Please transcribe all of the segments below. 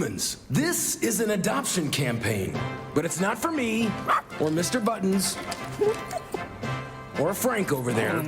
Humans, this is an adoption campaign, but it's not for me or Mr. Buttons or Frank over there.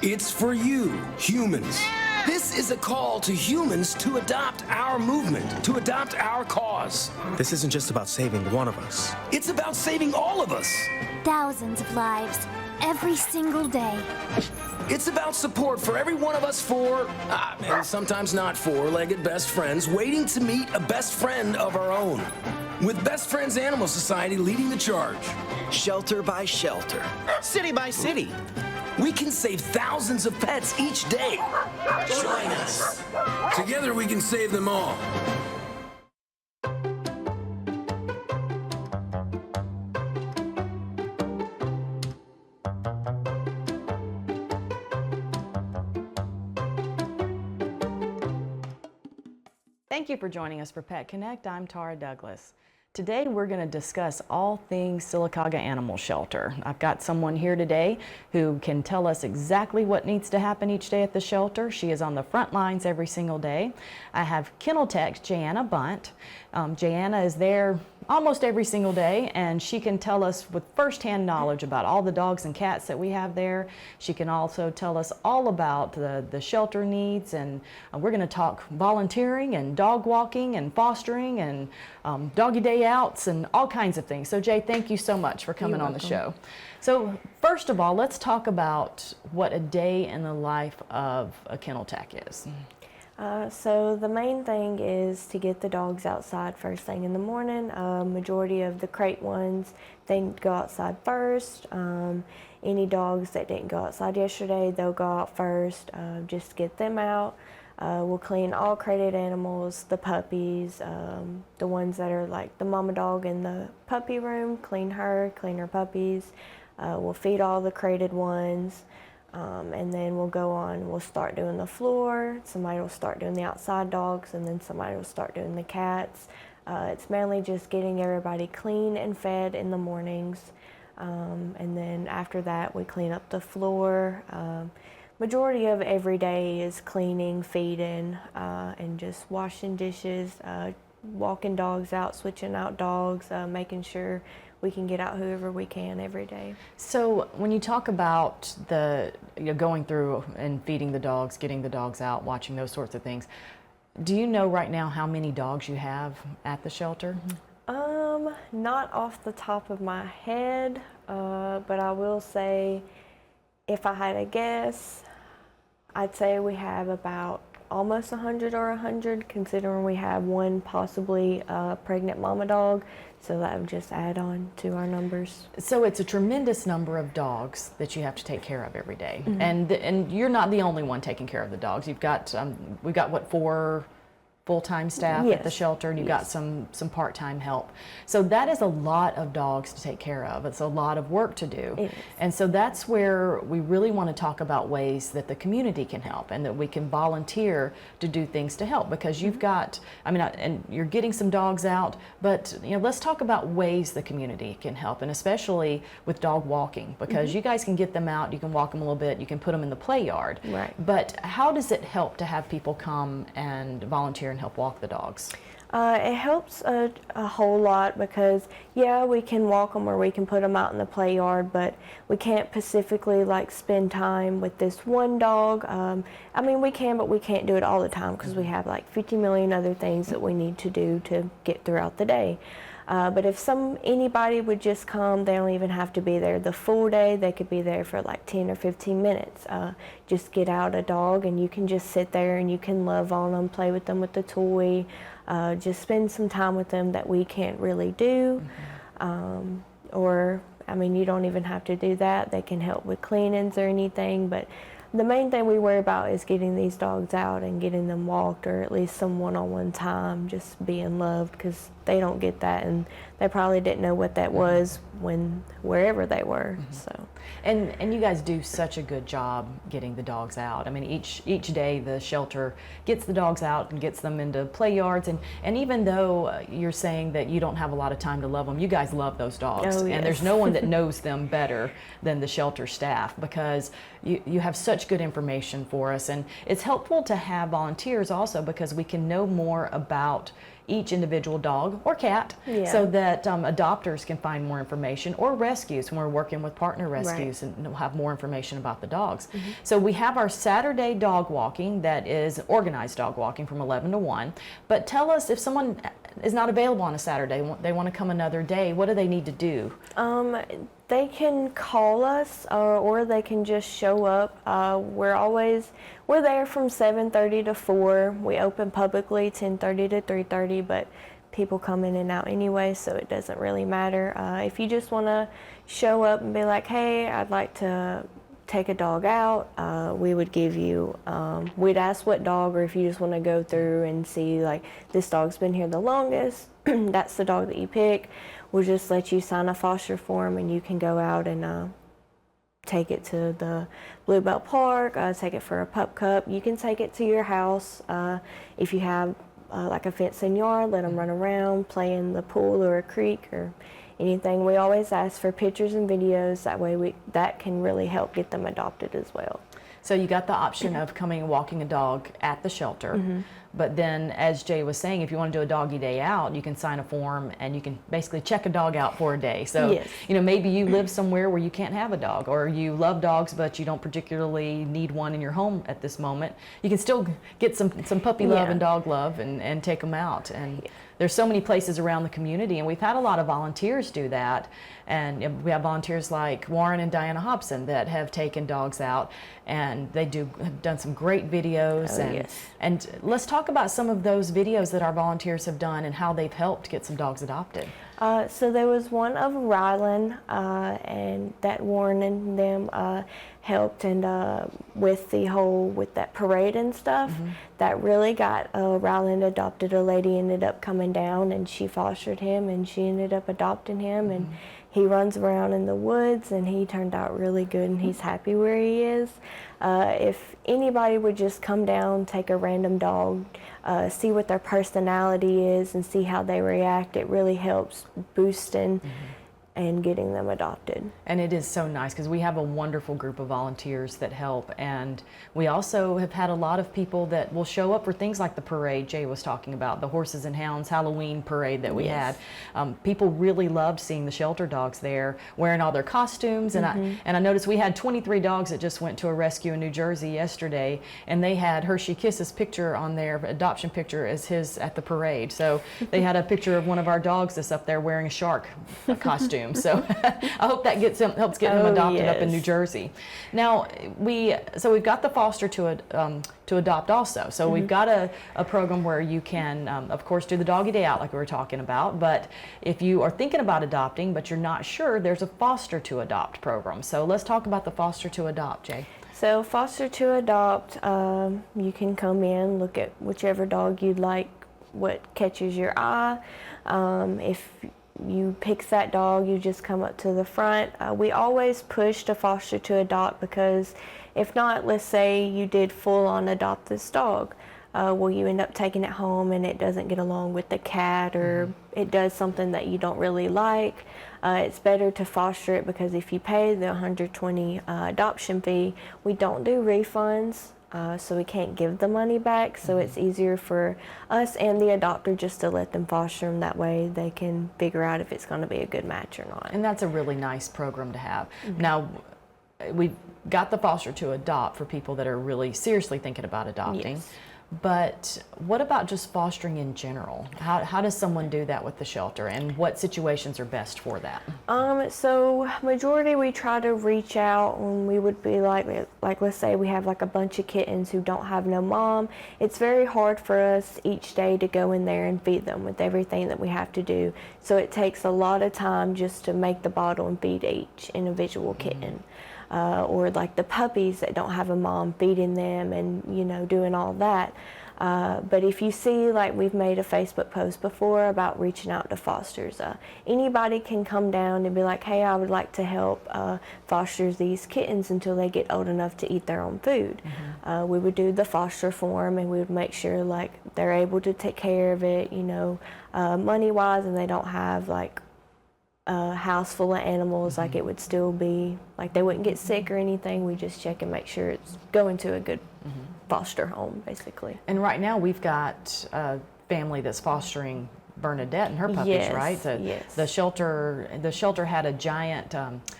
It's for you, humans. This is a call to humans to adopt our movement, to adopt our cause. This isn't just about saving one of us. It's about saving all of us. Thousands of lives, every single day. It's about support for every one of us four, and sometimes not four-legged best friends, waiting to meet a best friend of our own. With Best Friends Animal Society leading the charge. Shelter by shelter, city by city. We can save thousands of pets each day. Join us. Together we can save them all. Thank you for joining us for Pet Connect. I'm Tara Douglas. Today we're going to discuss all things Sylacauga Animal Shelter. I've got someone here today who can tell us exactly what needs to happen each day at the shelter. She is on the front lines every single day. I have Kennel Tech Jayana Bunt. Jayana is there almost every single day, and she can tell us with firsthand knowledge about all the dogs and cats that we have there. She can also tell us all about the shelter needs, and we're going to talk volunteering and dog walking and fostering and doggy day outs and all kinds of things. So Jay, thank you so much for coming on the show. So first of all, let's talk about what a day in the life of a kennel tech is. So the main thing is to get the dogs outside first thing in the morning. Majority of the crate ones, they go outside first. Any dogs that didn't go outside yesterday, they'll go out first. Just get them out. We'll clean all crated animals, the puppies, the ones that are like the mama dog in the puppy room, clean her puppies. We'll feed all the crated ones. And then we'll start doing the floor, somebody will start doing the outside dogs, and then somebody will start doing the cats. It's mainly just getting everybody clean and fed in the mornings, and then after that we clean up the floor. Majority of every day is cleaning, feeding, and just washing dishes, walking dogs out, switching out dogs, making sure we can get out whoever we can every day. So when you talk about going through and feeding the dogs, getting the dogs out, watching those sorts of things, do you know right now how many dogs you have at the shelter? Not off the top of my head, but I will say, if I had a guess, I'd say we have about almost 100 or 100, considering we have one possibly pregnant mama dog. So that would just add on to our numbers. So it's a tremendous number of dogs that you have to take care of every day. And you're not the only one taking care of the dogs. You've got, we've got what, 4 full-time staff at the shelter, and you've got some part-time help. So that is a lot of dogs to take care of. It's a lot of work to do. And so that's where we really want to talk about ways that the community can help and that we can volunteer to do things to help, because you've got, I mean, and you're getting some dogs out, but let's talk about ways the community can help, and especially with dog walking, because you guys can get them out, you can walk them a little bit, you can put them in the play yard. Right. But how does it help to have people come and volunteer and help walk the dogs? It helps a whole lot, because we can walk them or we can put them out in the play yard, but we can't specifically like spend time with this one dog. I mean, we can, but we can't do it all the time because we have like 50 million other things that we need to do to get throughout the day. But if anybody would just come, they don't even have to be there the full day. They could be there for like 10 or 15 minutes. Just get out a dog and you can just sit there and you can love on them, play with them with the toy, just spend some time with them that we can't really do. Or, I mean, you don't even have to do that. They can help with cleanings or anything, but the main thing we worry about is getting these dogs out and getting them walked, or at least some one-on-one time, just being loved, because they don't get that, and they probably didn't know what that was wherever they were. So, and you guys do such a good job getting the dogs out. I mean, each day the shelter gets the dogs out and gets them into play yards, and even though you're saying that you don't have a lot of time to love them, you guys love those dogs. Oh, yes. And there's no one that knows them better than the shelter staff, because you have such good information for us, and it's helpful to have volunteers also, because we can know more about each individual dog or cat Yeah. so that adopters can find more information, or rescues when we're working with partner rescues, and we'll have more information about the dogs. So we have our Saturday dog walking that is organized dog walking from 11 to 1. But tell us, if someone is not available on a Saturday, they want to come another day, what do they need to do? They can call us, or they can just show up. We're there from 7:30 to 4. We open publicly 10:30 to 3:30, but people come in and out anyway, so it doesn't really matter. If you just want to show up and be like, hey, I'd like to take a dog out, we would give you, we'd ask what dog, or if you just want to go through and see, like, this dog's been here the longest, that's the dog that you pick. We'll just let you sign a foster form, and you can go out and take it to the Bluebell Park, take it for a pup cup. You can take it to your house. If you have like a fenced-in yard, let them run around, play in the pool or a creek or anything. We always ask for pictures and videos. That way that can really help get them adopted as well. So you got the option of coming and walking a dog at the shelter. But then, as Jay was saying, if you want to do a doggy day out, you can sign a form and you can basically check a dog out for a day. So, Yes. you know, maybe you live somewhere where you can't have a dog, or you love dogs but you don't particularly need one in your home at this moment. You can still get some puppy love Yeah. and dog love and take them out. And there's so many places around the community, and we've had a lot of volunteers do that. And we have volunteers like Warren and Diana Hobson that have taken dogs out, and have done some great videos. Oh, yes. And let's talk about some of those videos that our volunteers have done and how they've helped get some dogs adopted. So there was one of Rylan, and that Warren and them helped, and with that parade and stuff, that really got Rylan adopted. A lady ended up coming down, and she fostered him, and she ended up adopting him, and he runs around in the woods, and he turned out really good, and he's happy where he is. If anybody would just come down, take a random dog, see what their personality is, and see how they react, it really helps boosting and getting them adopted. And it is so nice because we have a wonderful group of volunteers that help, and we also have had a lot of people that will show up for things like the parade Jay was talking about, the Horses and Hounds Halloween parade that we Yes. had. People really loved seeing the shelter dogs there wearing all their costumes, and I noticed we had 23 dogs that just went to a rescue in New Jersey yesterday, and they had Hershey Kiss's picture on their adoption picture as his at the parade. So they had a picture of one of our dogs that's up there wearing a shark costume. So I hope that helps get him Oh, adopted up in yes. New Jersey. Now we've got the foster to adopt also. So we've got a program where you can of course do the doggy day out like we were talking about. But if you are thinking about adopting but you're not sure, there's a foster to adopt program. So let's talk about the foster to adopt, Jay. So foster to adopt, you can come in, look at whichever dog you'd like, what catches your eye. If you pick that dog, you just come up to the front. We always push to foster to adopt, because if not, let's say you did full on adopt this dog. Well, you end up taking it home and it doesn't get along with the cat, or it does something that you don't really like. It's better to foster it, because if you pay the $120 adoption fee, we don't do refunds. So we can't give the money back, so it's easier for us and the adopter just to let them foster them. That way they can figure out if it's going to be a good match or not. And that's a really nice program to have. Now, we've got the foster to adopt for people that are really seriously thinking about adopting. Yes. But what about just fostering in general? How does someone do that with the shelter, and what situations are best for that? So majority we try to reach out when we would be like let's say we have like a bunch of kittens who don't have no mom. It's very hard for us each day to go in there and feed them with everything that we have to do. So it takes a lot of time just to make the bottle and feed each individual kitten. Or like the puppies that don't have a mom, feeding them and, you know, doing all that. But if you see, like we've made a Facebook post before about reaching out to fosters, anybody can come down and be like, hey, I would like to help foster these kittens until they get old enough to eat their own food. We would do the foster form, and we would make sure like they're able to take care of it, you know, money-wise, and they don't have like a house full of animals. Like it would still be, like they wouldn't get sick or anything. We just check and make sure it's going to a good foster home, basically. And right now we've got family that's fostering Bernadette and her puppies, Yes, right? yes. The shelter had a giant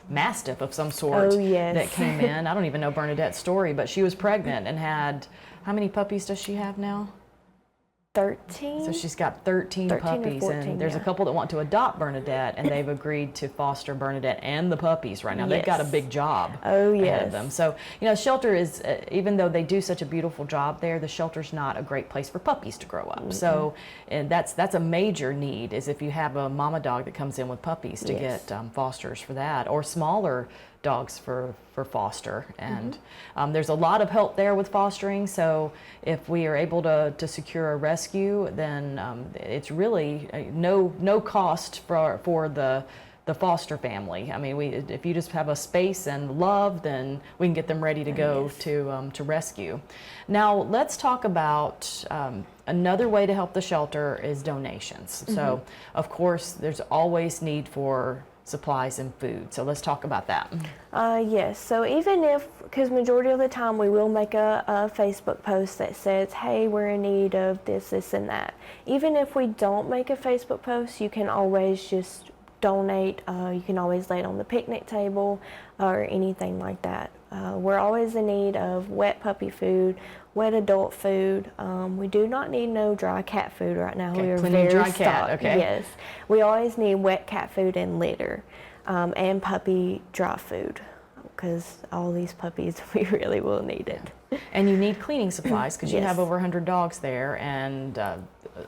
mastiff of some sort Oh, yes. that came in. I don't even know Bernadette's story, but she was pregnant and had, how many puppies does she have now? 13. So she's got 13 13 or puppies, 14, and there's a yeah. couple that want to adopt Bernadette, and they've agreed to foster Bernadette and the puppies right now. They've got a Yes. big job Oh, ahead yes. of them. So, shelter is, even though they do such a beautiful job there, the shelter's not a great place for puppies to grow up. So, and that's a major need, is if you have a mama dog that comes in with puppies, to Yes. get fosters for that, or smaller dogs for foster. And there's a lot of help there with fostering, so if we are able to secure a rescue, then it's really no cost for the foster family. I mean, if you just have a space and love, then we can get them ready to go to rescue. Now let's talk about another way to help the shelter is donations. So of course there's always need for supplies and food. So let's talk about that. Yes, so even if, because majority of the time we will make a Facebook post that says, hey, we're in need of this, this, and that. Even if we don't make a Facebook post, you can always just donate. You can always lay it on the picnic table or anything like that. We're always in need of wet puppy food, wet adult food. We do not need no dry cat food right now. Okay, We are plenty of very dry cat, stocked. okay. Yes, we always need wet cat food and litter, and puppy dry food, because all these puppies, we really will need it. And you need cleaning supplies because you Yes. have over 100 dogs there, and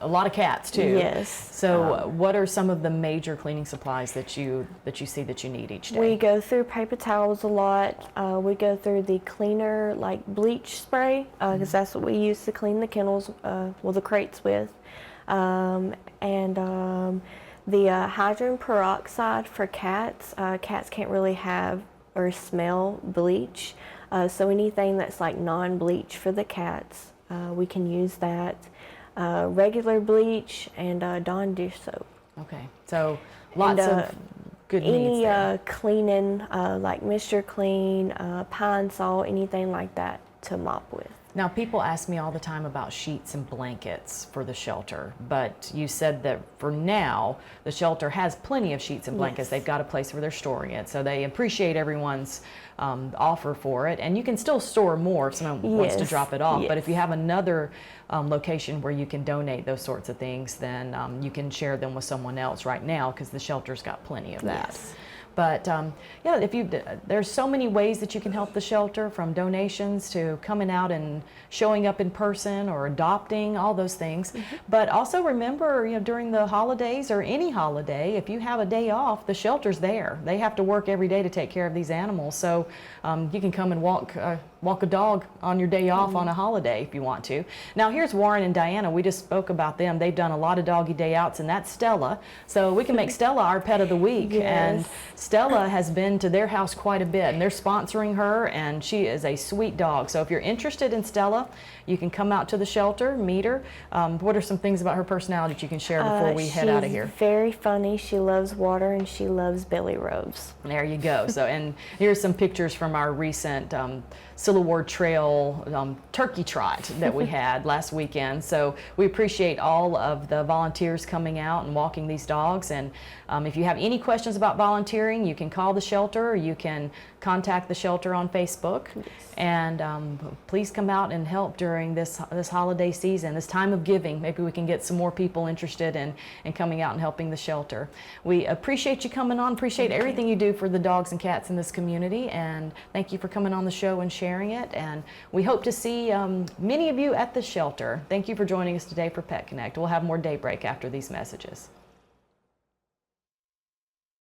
a lot of cats too. Yes. So what are some of the major cleaning supplies that you see that you need each day? We go through paper towels a lot. We go through the cleaner, like bleach spray, because that's what we use to clean the kennels, the crates with. The hydrogen peroxide for cats. Cats can't really have or smell bleach. So anything that's like non-bleach for the cats, we can use that. Regular bleach and Dawn dish soap. Okay, so lots of good needs Any there. cleaning, like Mr. Clean, Pine Sol, anything like that to mop with. Now, people ask me all the time about sheets and blankets for the shelter, but you said that for now, the shelter has plenty of sheets and blankets. Yes. They've got a place where they're storing it, so they appreciate everyone's offer for it. And you can still store more if someone wants to Yes, drop it off, but if yes. you have another location where you can donate those sorts of things, then you can share them with someone else right now, because the shelter's got plenty of that. Yes. But yeah, there's so many ways that you can help the shelter, from donations to coming out and showing up in person or adopting, all those things. But also remember, during the holidays or any holiday, if you have a day off, the shelter's there. They have to work every day to take care of these animals. So you can come and walk a dog on your day off on a holiday if you want to. Now here's Warren and Diana. We just spoke about them. They've done a lot of doggy day outs, and that's Stella. So we can make Stella our pet of the week. Yes. And Stella has been to their house quite a bit, and they're sponsoring her, and she is a sweet dog. So if you're interested in Stella, you can come out to the shelter, meet her. What are some things about her personality that you can share before we head out of here? She's very funny. She loves water and she loves belly rubs. There you go. So, and here's some pictures from our recent Civil War Trail turkey trot that we had last weekend. So we appreciate all of the volunteers coming out and walking these dogs. And if you have any questions about volunteering, you can call the shelter, or you can contact the shelter on Facebook. And please come out and help during this holiday season, this time of giving. Maybe we can get some more people interested in coming out and helping the shelter. We appreciate you coming on, appreciate everything you do for the dogs and cats in this community, and thank you for coming on the show and sharing it. And we hope to see many of you at the shelter. Thank you for joining us today for Pet Connect. We'll have more Daybreak after these messages.